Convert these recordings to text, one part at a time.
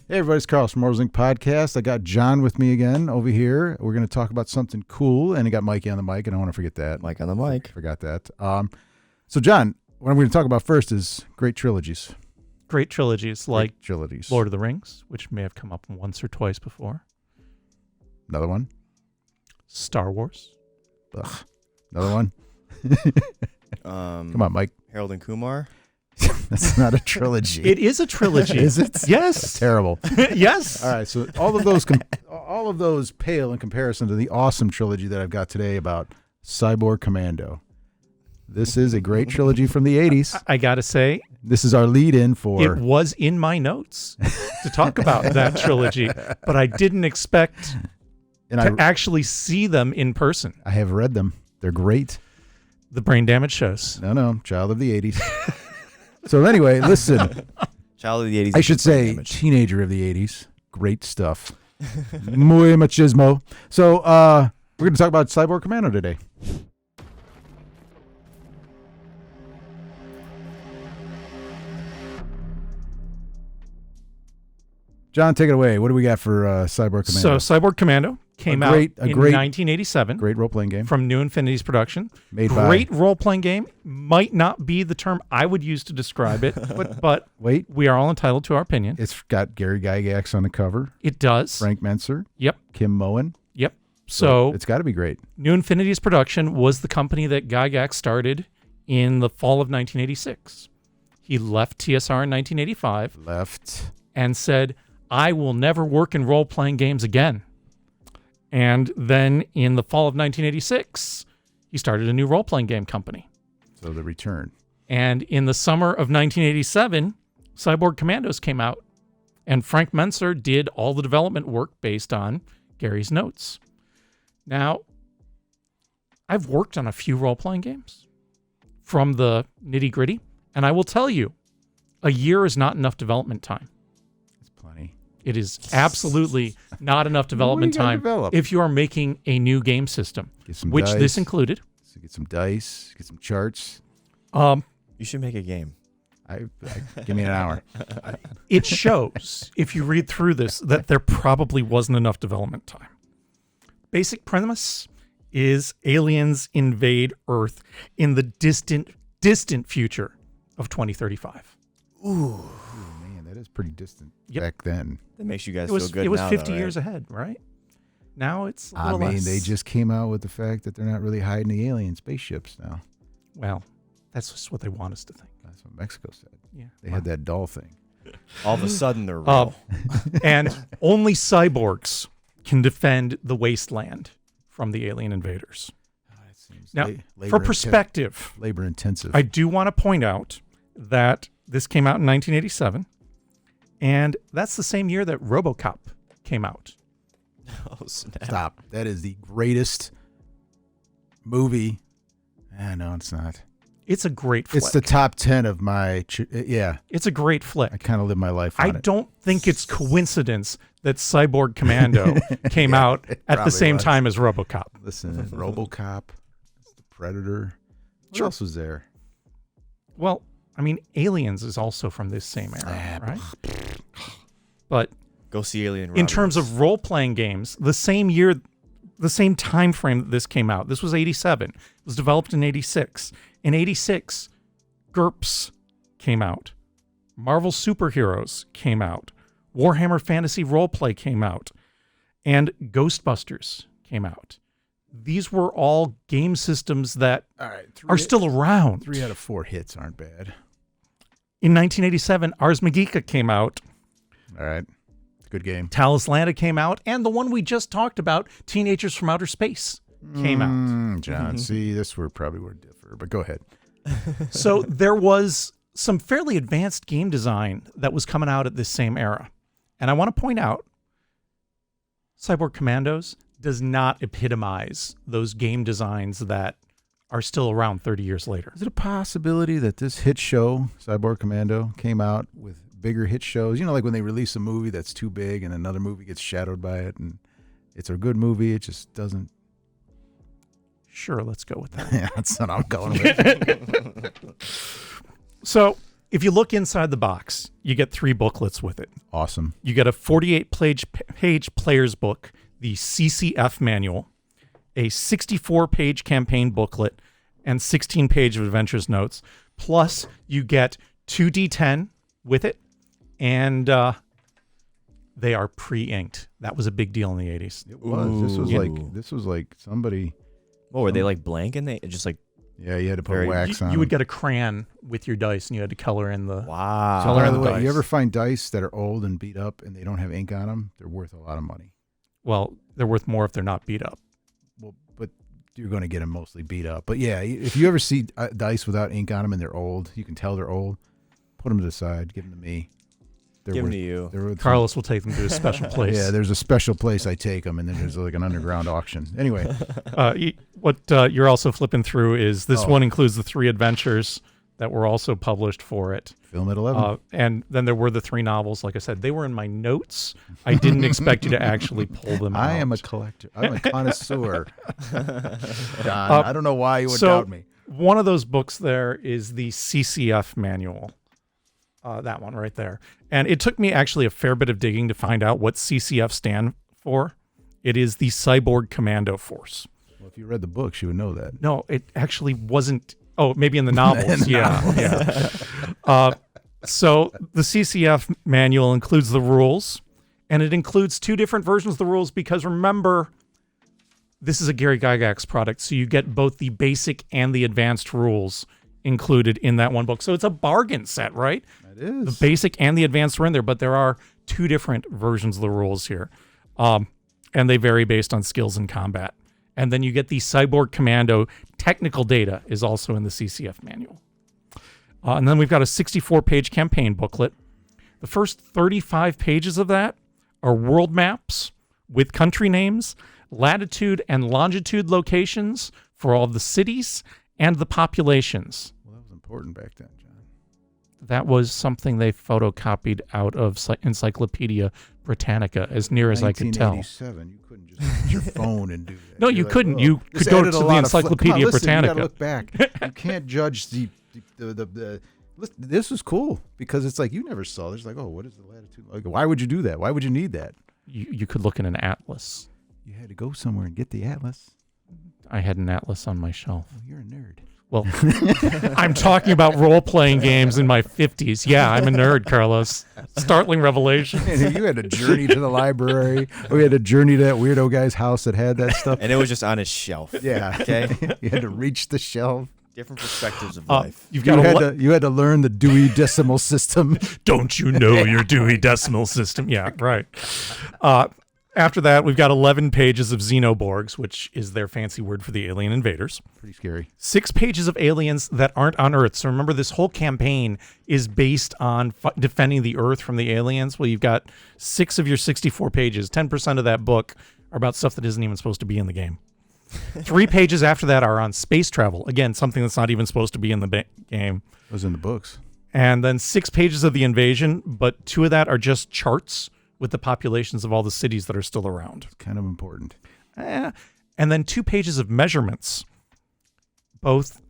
Hey everybody, it's Carl from Mortals Inc. Podcast. I got John with me again over here. We're going to talk about something cool, and I got Mikey on the mic, and I don't want to forget that. Mike on the mic. Forgot that. So John, what I'm going to talk about first is great trilogies. Great trilogies like Great trilogies. Lord of the Rings, which may have come up once or twice before. Another one. Star Wars. Ugh. Another one. Come on, Mike. Harold and Kumar. That's not a trilogy. It is a trilogy. Is it? Yes. That's terrible. Yes. All right, so all of those pale in comparison to the awesome trilogy that I've got today about Cyborg Commando. This is a great trilogy from the 80s. I got to say, This is our lead-in for... it was in my notes to talk about that trilogy, but I didn't expect to actually see them in person. I have read them. They're great. The brain damage shows. No, child of the 80s. So anyway, listen. Child of the 80s. I should say teenager of the 80s. Great stuff. Muy machismo. So we're going to talk about Cyborg Commando today. John, take it away. What do we got for Cyborg Commando? So Cyborg Commando came out in 1987. Great role-playing game. From New Infinities Production. Great role-playing game. Might not be the term I would use to describe it, but wait, we are all entitled to our opinion. It's got Gary Gygax on the cover. It does. Frank Menser. Yep. Kim Moen. Yep. So it's got to be great. New Infinities Production was the company that Gygax started in the fall of 1986. He left TSR in 1985. And said, I will never work in role-playing games again. And then in the fall of 1986, he started a new role-playing game company. So the return. And in the summer of 1987, Cyborg Commandos came out. And Frank Menser did all the development work based on Gary's notes. Now, I've worked on a few role-playing games from the nitty-gritty. And I will tell you, a year is not enough development time. It is absolutely not enough development time if you are making a new game system, which dice. This included. So get some dice, get some charts. You should make a game. Give me an hour. It shows, if you read through this, that there probably wasn't enough development time. Basic premise is aliens invade Earth in the distant future of 2035. Ooh. That is pretty distant back then. That makes you guys feel good. It was now, 50 though, years ahead, right? Now it's a little less. They just came out with the fact that they're not really hiding the alien spaceships now. Well, that's just what they want us to think. That's what Mexico said. Yeah, they had that doll thing. All of a sudden, they're real. And only cyborgs can defend the wasteland from the alien invaders. Now, for perspective, labor intensive. I do want to point out that this came out in 1987. And that's the same year that RoboCop came out. Oh, snap. Stop. That is the greatest movie. No, it's not. It's a great flick. It's the top 10 of my... yeah. It's a great flick. I kind of live my life on it. I don't think it's coincidence that Cyborg Commando came out at the same time as RoboCop. Listen, RoboCop, The Predator. What else was there? Well, I mean, Aliens is also from this same era, right? But go see Alien. In terms of role-playing games, the same year, the same time frame that this came out. This was 87. It was developed in 86. In 86, GURPS came out. Marvel Superheroes came out. Warhammer Fantasy Roleplay came out. And Ghostbusters came out. These were all game systems that are still around. 3 out of 4 hits aren't bad. In 1987, Ars Magica came out. All right. Good game. Talos Landa came out. And the one we just talked about, Teenagers from Outer Space, came out. John, see, this we're probably would differ, but go ahead. So there was some fairly advanced game design that was coming out at this same era. And I want to point out, Cyborg Commandos does not epitomize those game designs that are still around 30 years later. Is it a possibility that this hit show, Cyborg Commando, came out with bigger hit shows? You know, like when they release a movie that's too big and another movie gets shadowed by it, and it's a good movie, it just doesn't. Sure, let's go with that. Yeah, that's what I'm going with. So if you look inside the box, you get 3 booklets with it. Awesome. You get a 48-page player's book, the CCF manual, a 64-page campaign booklet, and 16-page of adventures notes. Plus, you get 2d10 with it, and they are pre-inked. That was a big deal in the 80s. It was. This was like somebody. Oh, were they like blank and they just like? Yeah, you had to put Very- wax on. You would them. get a crayon with your dice, and you had to color in the. Wow. Color By in the the way, dice. you ever find dice that are old and beat up and they don't have ink on them? They're worth a lot of money. Well, they're worth more if they're not beat up. Well, but you're going to get them mostly beat up. But yeah, if you ever see dice without ink on them and they're old, you can tell they're old. Put them to the side. Give them to me. Give them to you. They're worth Carlos will take them to a special place. Yeah, there's a special place I take them, and then there's like an underground auction. Anyway, What you're also flipping through is this Oh. one includes the 3 adventures that were also published for it. film at 11. And then there were the 3 novels. Like I said, they were in my notes. I didn't expect you to actually pull them out. I am a collector. I'm a connoisseur. John, I don't know why you would so- doubt me. One of those books there is the CCF manual. That one right there. And it took me actually a fair bit of digging to find out what CCF stand for. It is the Cyborg Commando Force. Well, if you read the books, you would know that. No, it actually wasn't. Oh, maybe in the novels. Yeah. So the CCF manual includes the rules, and it includes 2 different versions of the rules because remember, this is a Gary Gygax product, so you get both the basic and the advanced rules included in that one book. So it's a bargain set, right? It is. The basic and the advanced are in there, but there are 2 different versions of the rules here. And they vary based on skills in combat. And then you get the Cyborg Commando technical data is also in the CCF manual. And then we've got a 64-page campaign booklet. The first 35 pages of that are world maps with country names, latitude and longitude locations for all the cities and the populations. Well, that was important back then, John. That was something they photocopied out of Encyclopedia Britannica, as near as I could tell. 1987, you couldn't just use your phone and do that. No, You're you like, couldn't. "Oh, You this could go added to a the lot of Encyclopedia Come on, listen, Britannica. You gotta look back. You can't judge the listen, this was cool because it's like you never saw. There's like, oh, what is the latitude? Like, why would you do that? Why would you need that? You could look in an atlas. You had to go somewhere and get the atlas. I had an atlas on my shelf. Oh, you're a nerd. Well, I'm talking about role-playing games in my 50s. Yeah, I'm a nerd, Carlos. Startling revelation. And you had to journey to the library. We had to journey to that weirdo guy's house that had that stuff. And it was just on his shelf. Yeah. Okay. You had to reach the shelf. Different perspectives of life. You've got You had to learn the Dewey Decimal System. Don't you know your Dewey Decimal System? Yeah, right. After that, we've got 11 pages of Xenoborgs, which is their fancy word for the alien invaders. Pretty scary. 6 pages of aliens that aren't on Earth. So remember, this whole campaign is based on defending the Earth from the aliens. Well, you've got 6 of your 64 pages. 10% of that book are about stuff that isn't even supposed to be in the game. 3 pages after that are on space travel. Again, something that's not even supposed to be in the game. It was in the books. And then 6 pages of the invasion, but 2 of that are just charts with the populations of all the cities that are still around. It's kind of important. And then 2 pages of measurements, both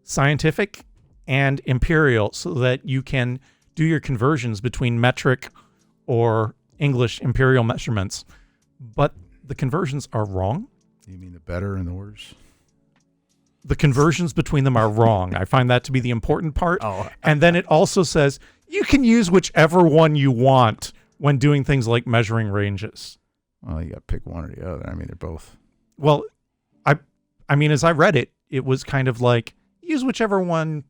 scientific and imperial, so that you can do your conversions between metric or English imperial measurements. But the conversions are wrong. You mean the better and the worse? The conversions between them are wrong. I find that to be the important part. Oh. And then it also says you can use whichever one you want when doing things like measuring ranges. Well, you got to pick one or the other. I mean, they're both. Well, I mean, as I read it, it was kind of like use whichever one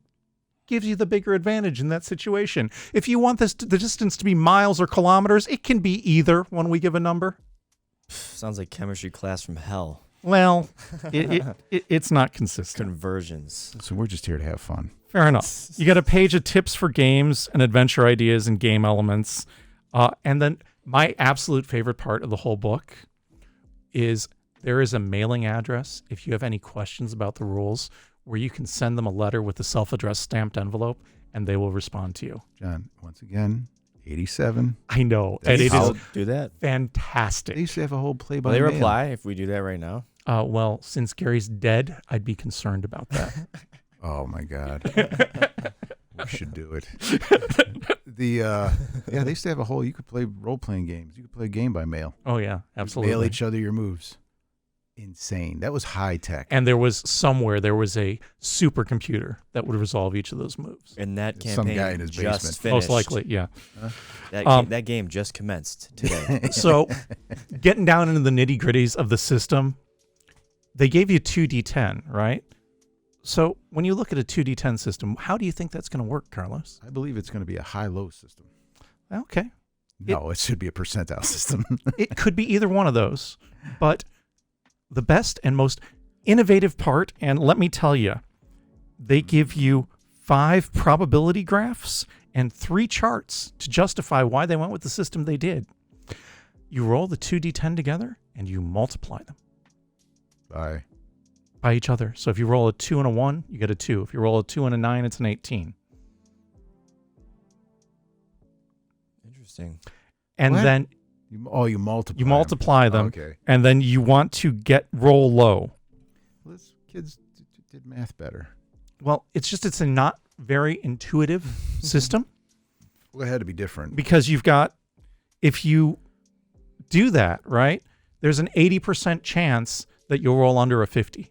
gives you the bigger advantage in that situation. If you want the distance to be miles or kilometers, it can be either when we give a number. Sounds like chemistry class from hell. Well, it's not consistent. Conversions. So we're just here to have fun. Fair enough. You got a page of tips for games and adventure ideas and game elements. And then my absolute favorite part of the whole book is there is a mailing address if you have any questions about the rules where you can send them a letter with a self-addressed stamped envelope and they will respond to you. John, once again, 87. I know. And it I'll is do that. fantastic. They used to have a whole Will play-by-mail. they reply if we do that right now? Well, since Gary's dead, I'd be concerned about that. Oh, my God. We should do it. Yeah, they used to have a whole. You could play role-playing games. You could play a game by mail. Oh yeah, absolutely. Mail each other your moves. Insane. That was high tech. And there was a supercomputer that would resolve each of those moves. And that Some campaign guy in his just basement. finished. Most likely, yeah. That game just commenced today. So, getting down into the nitty gritties of the system, they gave you 2d10, right? So, when you look at a 2d10 system, how do you think that's going to work, Carlos? I believe it's going to be a high-low system. Okay. No, it should be a percentile system. It could be either one of those. But the best and most innovative part, and let me tell you, they give you 5 probability graphs and 3 charts to justify why they went with the system they did. You roll the 2d10 together and you multiply them by each other. So if you roll a 2 and a 1, you get a 2. If you roll a 2 and a 9, it's an 18. Interesting. And What? then you multiply. you multiply them, Okay. and then you want to roll low. Well, these kids did math better. Well, it's a not very intuitive system. Well, it had to be different. Because if you do that, right, there's an 80% chance that you'll roll under a 50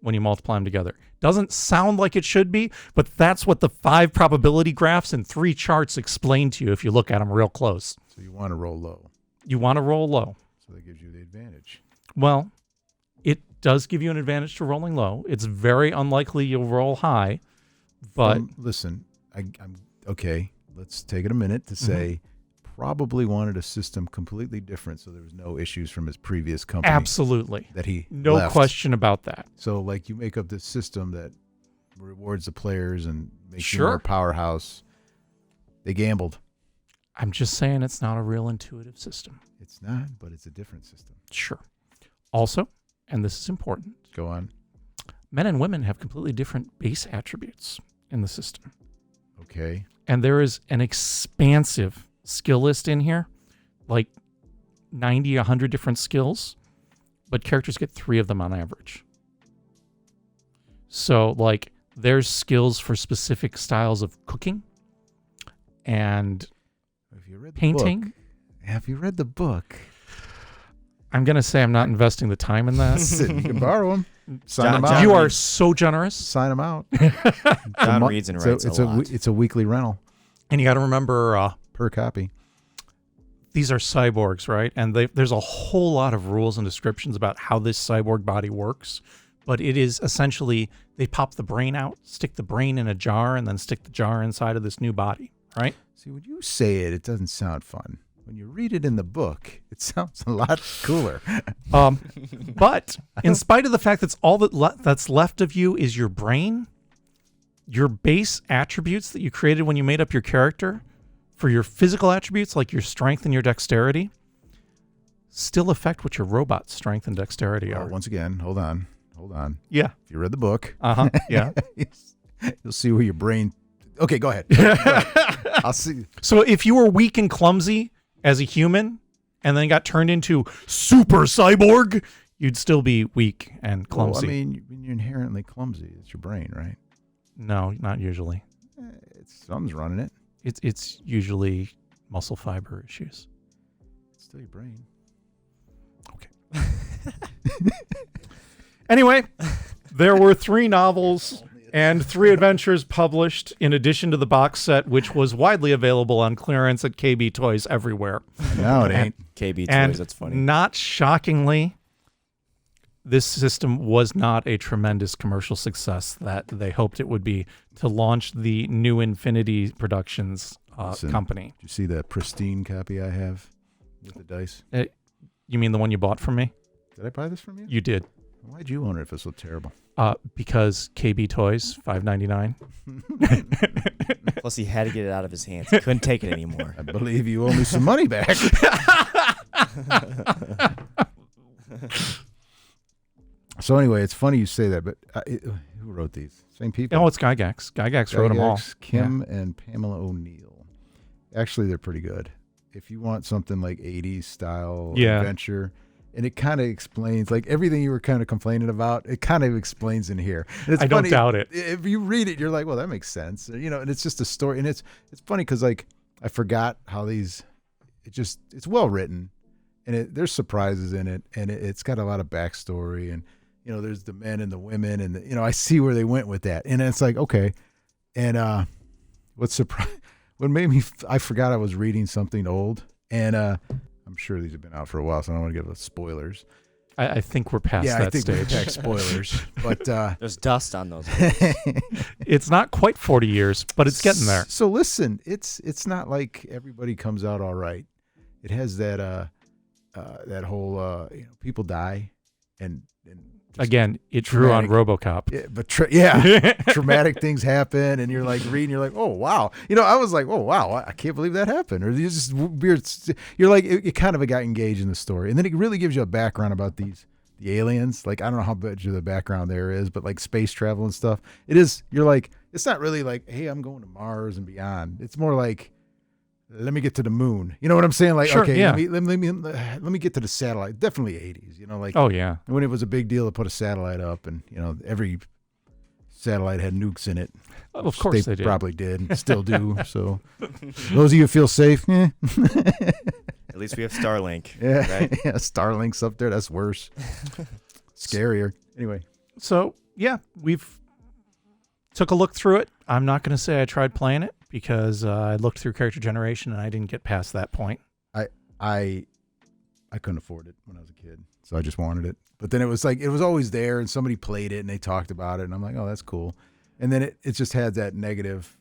when you multiply them together. Doesn't sound like it should be, but that's what the 5 probability graphs and 3 charts explain to you if you look at them real close. So you want to roll low. You want to roll low. So that gives you the advantage. Well, it does give you an advantage to rolling low. It's very unlikely you'll roll high, but Listen, I'm okay. Let's take it a minute to say probably wanted a system completely different so there was no issues from his previous company. absolutely. That he No left. question about that. So like you make up this system that rewards the players and makes you Sure. more powerhouse. They gambled. I'm just saying it's not a real intuitive system. It's not, but it's a different system. Sure. Also, and this is important, Go on. men and women have completely different base attributes in the system. Okay. And there is an expansive skill list in here, like 90, 100 different skills, but characters get 3 of them on average. So, like, there's skills for specific styles of cooking and Have you read the painting. book? Have you read the book? I'm going to say I'm not investing the time in that. You can borrow them. Sign John- them John out. You are reads- so generous. Sign them out. John mo- reads and it's writes it's a lot. It's a weekly rental And you got to remember, per copy. these are cyborgs, right? And there's a whole lot of rules and descriptions about how this cyborg body works. But it is essentially, they pop the brain out, stick the brain in a jar, and then stick the jar inside of this new body, right? See, when you say it, it doesn't sound fun. When you read it in the book, it sounds a lot cooler. But in spite of the fact that's all that's left of you is your brain, your base attributes that you created when you made up your character for your physical attributes like your strength and your dexterity still affect what your robot strength and dexterity Well, are. once again, hold on. Yeah. If you read the book, Yeah. you'll see where your brain. Okay, go ahead. I'll see. So if you were weak and clumsy as a human and then got turned into super cyborg, you'd still be weak and clumsy. Well, I mean, you're inherently clumsy. It's your brain, right? No, not usually. Something's running it. It's usually muscle fiber issues. It's still your brain. Okay. Anyway, there were 3 novels and 3 adventures published in addition to the box set, which was widely available on clearance at KB Toys everywhere. No, it ain't. KB And Toys, that's funny. not shockingly, this system was not a tremendous commercial success that they hoped it would be to launch the new Infinities Productions Listen. company. Did you see the pristine copy I have with the dice? You mean the one you bought from me? Did I buy this from you? You did. Why'd you own it if it's so terrible? Because KB Toys, $5.99. Plus, he had to get it out of his hands. He couldn't take it anymore. I believe you owe me some money back. So anyway, it's funny you say that, but who wrote these? Same people. Oh, it's Gygax. Gygax wrote them all. Gygax, Kim and Pamela O'Neill. Actually, they're pretty good. If you want something like 80s style Yeah. adventure, and it kind of explains like everything you were kind of complaining about. It kind of explains in here. And it's I funny, don't doubt it. If you read it, you're like, well, that makes sense, and it's just a story, and it's funny because like I forgot how it's well written, and there's surprises in it, and it's got a lot of backstory, and there's the men and the women, and I see where they went with that, and it's like okay, and what made me I forgot I was reading something old, and I'm sure these have been out for a while, so I don't want to give spoilers. I think we're past that stage. We're past spoilers, but there's dust on those. It's not quite 40 years, but it's getting there. So listen, it's not like everybody comes out all right. It has that whole people die, and again, it drew on RoboCop. Yeah, but traumatic things happen, and you're like reading, you're like, oh wow, I was like, oh wow, I can't believe that happened, or you just weird. You're like, it kind of got engaged in the story, and then it really gives you a background about the aliens. Like I don't know how much of the background there is, but like space travel and stuff. It is. You're like, it's not really like, hey, I'm going to Mars and beyond. It's more like, let me get to the moon. You know what I'm saying? Like, sure, okay, yeah. let me get to the satellite. Definitely 80s, like, oh yeah, when it was a big deal to put a satellite up, and every satellite had nukes in it. Of course they did. Probably did and still do. So those of you who feel safe, At least we have Starlink. yeah, right? yeah, Starlink's up there. That's worse, scarier. Anyway, so yeah, we've took a look through it. I'm not going to say I tried playing it because I looked through character generation and I didn't get past that point. I couldn't afford it when I was a kid, so I just wanted it. But then it was like it was always there, and somebody played it and they talked about it, and I'm like, oh, that's cool. And then it just had that negative.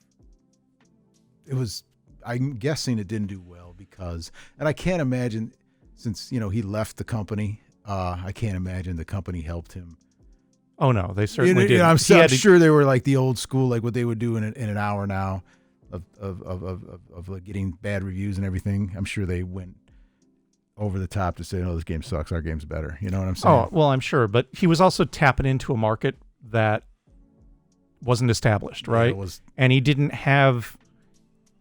I'm guessing it didn't do well because, and I can't imagine since he left the company. I can't imagine the company helped him. Oh no, they certainly did. I'm sure they were like the old school, like what they would do in an hour now, of like getting bad reviews and everything. I'm sure they went over the top to say, "No, this game sucks. Our game's better." You know what I'm saying? Oh well, I'm sure, but he was also tapping into a market that wasn't established, right? Yeah, and he didn't have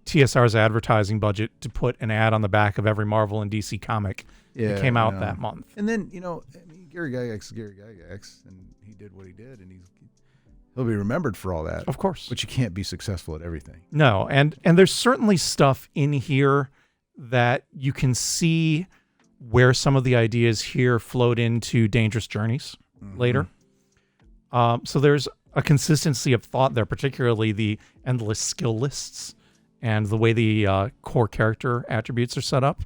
TSR's advertising budget to put an ad on the back of every Marvel and DC comic that came out that month. And then Gary Gygax is Gary Gygax, and he did what he did, and he'll be remembered for all that. Of course. But you can't be successful at everything. No, and there's certainly stuff in here that you can see where some of the ideas here flowed into Dangerous Journeys later. So there's a consistency of thought there, particularly the endless skill lists and the way the core character attributes are set up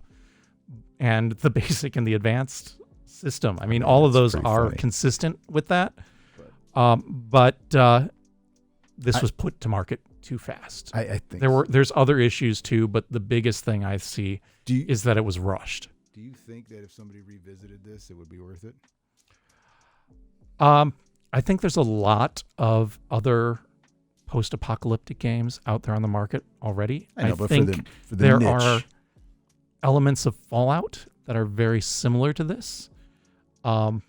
and the basic and the advanced system. I mean, all of those are consistent with that. But this was put to market too fast. I think there's other issues too, but the biggest thing I see is that it was rushed. Do you think that if somebody revisited this, it would be worth it? I think there's a lot of other post-apocalyptic games out there on the market already. I know, but think for the there niche. are elements of Fallout that are very similar to this. And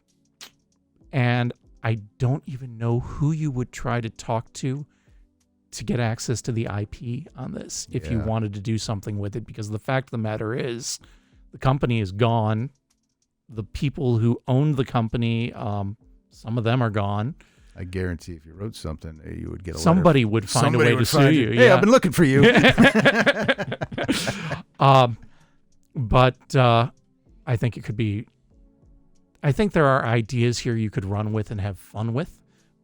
I don't even know who you would try to talk to get access to the IP on this if you wanted to do something with it, because the fact of the matter is the company is gone. The people who owned the company, some of them are gone. I guarantee if you wrote something, you would get a Somebody letter. would find a way to sue you. Hey, I've been looking for you. But I think it could be. I think there are ideas here you could run with and have fun with,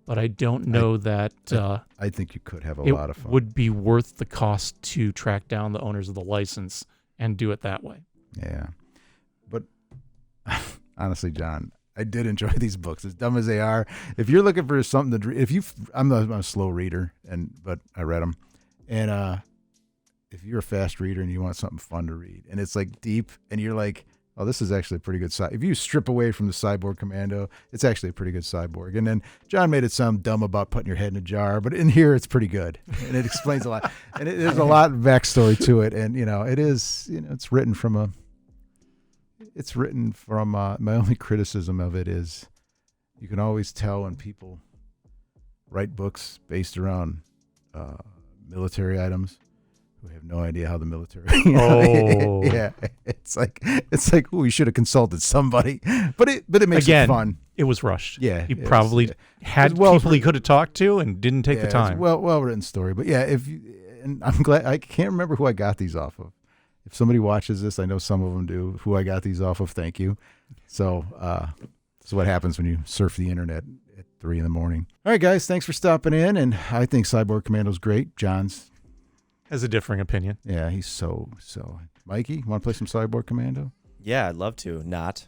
but I don't know that I think you could have a it lot of fun. would be worth the cost to track down the owners of the license and do it that way. Yeah, but honestly, John, I did enjoy these books, as dumb as they are. If you're looking for something to read, I'm a slow reader, but I read them, and if you're a fast reader and you want something fun to read, and it's like deep, and you're like, oh, this is actually a pretty good If you strip away from the Cyborg Commando, it's actually a pretty good Cyborg. And then John made it sound dumb about putting your head in a jar, but in here it's pretty good, and it explains a lot, and there's a lot of backstory to it, and it is, it's written from my only criticism of it is you can always tell when people write books based around military items who have no idea how the military. Oh, yeah. it's like we should have consulted somebody, but it makes Again, it fun. It was rushed. Yeah, He it was, probably yeah. had It was well people he could have talked to and didn't take the it's a time. well written story, but yeah, and I'm glad I can't remember who I got these off of. If somebody watches this, I know some of them do. Who I got these off of? Thank you. So this is what happens when you surf the internet at 3 a.m. All right, guys, thanks for stopping in, and I think Cyborg Commando's great. John's. Has a differing opinion. Yeah, he's so. Mikey, want to play some Cyborg Commando? Yeah, I'd love to. Not.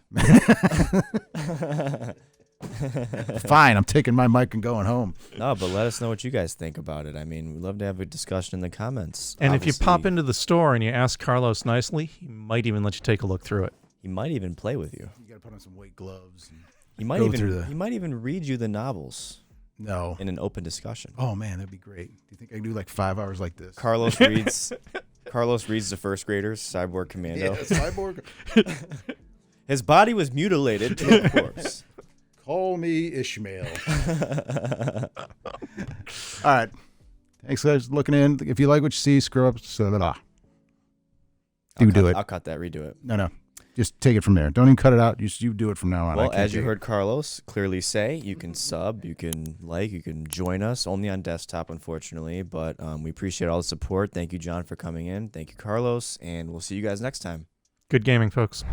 Fine, I'm taking my mic and going home. No, but let us know what you guys think about it. I mean, we'd love to have a discussion in the comments. And if you Obviously, pop into the store and you ask Carlos nicely, he might even let you take a look through it. he might even play with you. You got to put on some weight gloves. And He might Go through the- he might even read you the novels no. in an open discussion. Oh man, that'd be great. Do you think I could do like 5 hours like this? Carlos reads the first graders, Cyborg Commando. Yeah, Cyborg. His body was mutilated to a corpse. Call me Ishmael. All right. Thanks, guys, for looking in. If you like what you see, screw up. Do it. I'll cut that. Redo it. No. Just take it from there. Don't even cut it out. You do it from now on. Well, as you heard Carlos clearly say, you can sub, you can like, you can join us. Only on desktop, unfortunately. But we appreciate all the support. Thank you, John, for coming in. Thank you, Carlos. And we'll see you guys next time. Good gaming, folks.